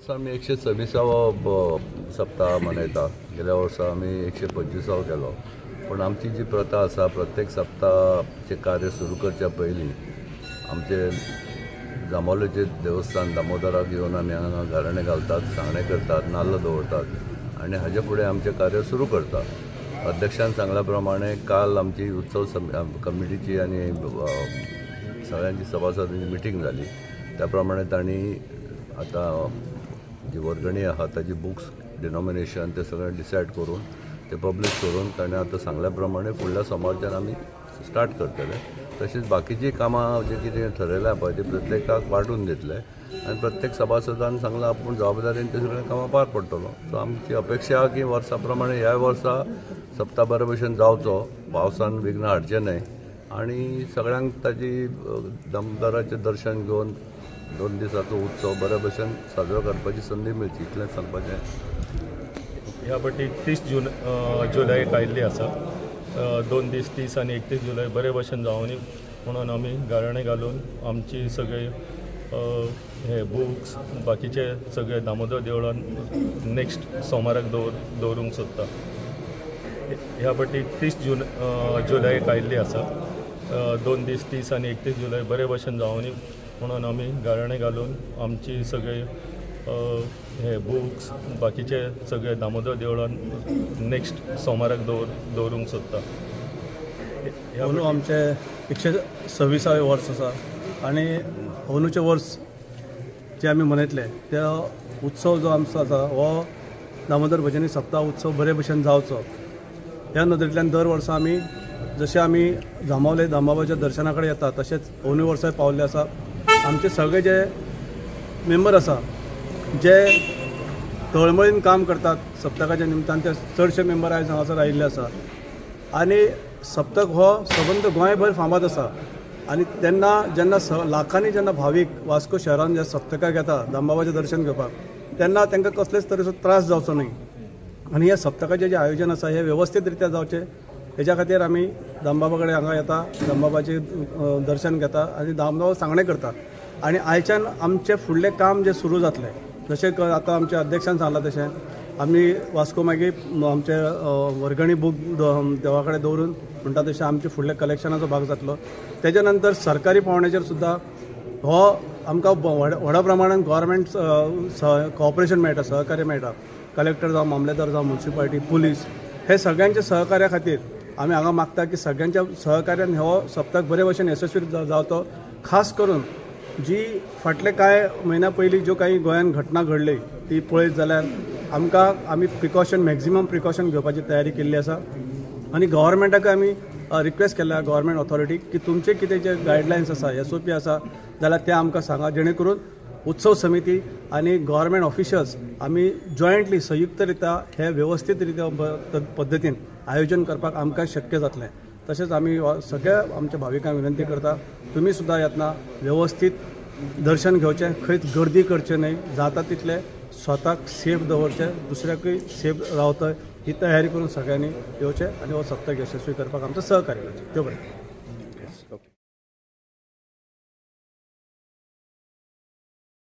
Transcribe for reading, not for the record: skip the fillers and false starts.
वर्सा आमी 126वो सप्ताह मनयता. गेल्या वर्सा आमी 125वो केलो. पण आमची जी प्रथा आसा प्रत्येक सप्ताहाचे कार्य सुरू करच्या पयलीं आमचे जांबावलेचे देवस्थान दामोदराक येवन आमी हांगा गाराणें घालतात, सांगणे करतात, नाल्ल दवरतात आनी हाजे फुडें आमचें कार्य सुरू करतात. अध्यक्षान सांगल्या प्रमाणे काल आमची उत्सव कमिटीची आनी सगळ्यांची सभासदांची मिटींग जाली. त्या प्रमाणे तांणी आतां जी वर्गणी आहा ताजी बुक्स डिनॉमिनेशन ते सगळें डिसायड करून ते पब्लीश करून ताणें आतां सांगल्या प्रमाणे फुडल्या सोमारच्यान आमी स्टार्ट करतले. तशीच बाकीची कामां जे कितें ठरयल्या पळय ती प्रत्येकाक वांटून दितले आनी प्रत्येक सभासदान सांगलां आपूण जबाबदारेन ते सगळें कामां पार पडटलो. सो आमची अपेक्षा आहा की वर्सा प्रमाणे ह्या वर्सा सप्ताह बरे भशेन जावचो, पावसान विघ्न हाडचें न्हय आनी सगळ्यांक ताजी दामोदराचें दर्शन घेवन 2 दिसाचो उत्सव बरे भशेन साजरो करपाची संदी मेळची इतलेंच सांगपाचें. ह्या फावटी 30 जुलयाक आयिल्ली आसा. 2 दीस 30 आनी 31 जुलय बरे भशेन जावनी म्हणून आमी गाराणें घालून आमची सगळे हे बुक्स बाकीचे सगळे दामोदर देवळान नेक्स्ट सोमाराक दवरूंक सोदता. ह्या फावटी 30 जुलयाक आयिल्ली आसा. 2 दीस 30 आनी 31 जुलय बरे भशेन जावनी म्हणून आमी गाराणें घालून आमची सगळे हे बुक्स बाकीचे सगळे दामोदर देवळान नेक्स्ट सोमाराक दवरूंक सोदता. अंदू आमचे 126वें वर्स आसा आनी अंदूचें वर्स जे आमी मनयतले त्या उत्सव जो आमचो आसा हो दामोदर भजनी सप्ताह उत्सव बरे भशेन जावचो ह्या नदरेंतल्यान दर वर्सा आमी जशे आमी जांबावले दामबाबाच्या दर्शना कडेन येता तशेंच अंदू वर्साय पावल्ले आसा. आमचे सगळे जे मेंबर आसा जे तळमळीन काम करतात सप्तकाच्या निमतान ते चडशे मेंबर आयज हांगासर आयिल्ले आसा आनी सप्तक हो सबंद गोंयभर फामाद आसा. आनी तेन्ना जेन्ना लाखांनी जेन्ना भावीक वास्को शहरान जे सप्तकाक येता दामबाबाचें दर्शन घेवपाक तेन्ना तांकां कसलेच तरेचो त्रास जावचो न्हय आनी ह्या सप्तकाचें जें आयोजन आसा हें वेवस्थीत रित्या जावचें हेच्या खातीर आमी दामबाबा कडेन हांगा येता, दामबाबाचें दर्शन घेता आनी दामबाबा सांगणें करता. आनी आयच्यान आमचें फुडलें काम जें सुरू जातलें जशें आतां आमच्या अध्यक्षान सांगलां तशें आमी वास्को मागीर आमचे वर्गणी बूक देवा कडेन दवरून म्हणटा तशें आमचे फुडल्या कलेक्शनाचो भाग जातलो. तेच्या नंतर सरकारी पावंड्याचेर सुद्दां हो आमकां व्हडा प्रमाणान गव्हर्मेंट कॉपरेशन मेळटा, सहकार्य मेळटा. कलेक्टर जावं मामलेदार जावं म्युन्सिपालिटी पुलीस हे सगळ्यांच्या सहकार्या खातीर आमी हांगा मागता की सगळ्यांच्या सहकार्यान हो सप्तक बरे भशेन यशस्वी जावचो. खास करून जी फाटले कांय म्हयन्या पयलीं ज्यो काही गोंयान घटना घडली ती पळयत जाल्यार आमी मॅक्झिमम प्रिकॉशन घेवपाची तयारी केल्ली आसा आनी गव्हर्मेंटाक आमी रिक्वेस्ट केल्या गव्हर्मेंट ऑथॉरिटीक की तुमचे कितें जे गायडलायन्स आसा SOP आसा जाल्यार ते आमकां सांगा जेणे करून उत्सव समिती आनी गव्हर्मेंट ऑफिशल्स आमी जॉयंटली संयुक्त रित्या हे वेवस्थीत रित्या पद्दतीन आयोजन करपाक आमकां शक्य जातलें. तशेंच आमी सगळ्या आमच्या भाविकांक विनंती करता तुमी सुद्दां येतना वेवस्थीत दर्शन घेवचें, खंयच गर्दी करचें न्हय, जाता तितलें स्वताक सेफ दवरचें, दुसऱ्याकूय सेफ रावतय ही तयारी करून सगळ्यांनी येवचें आनी हो सप्तक यशस्वी करपाक आमचो सहकार्य करचें. देव बरें.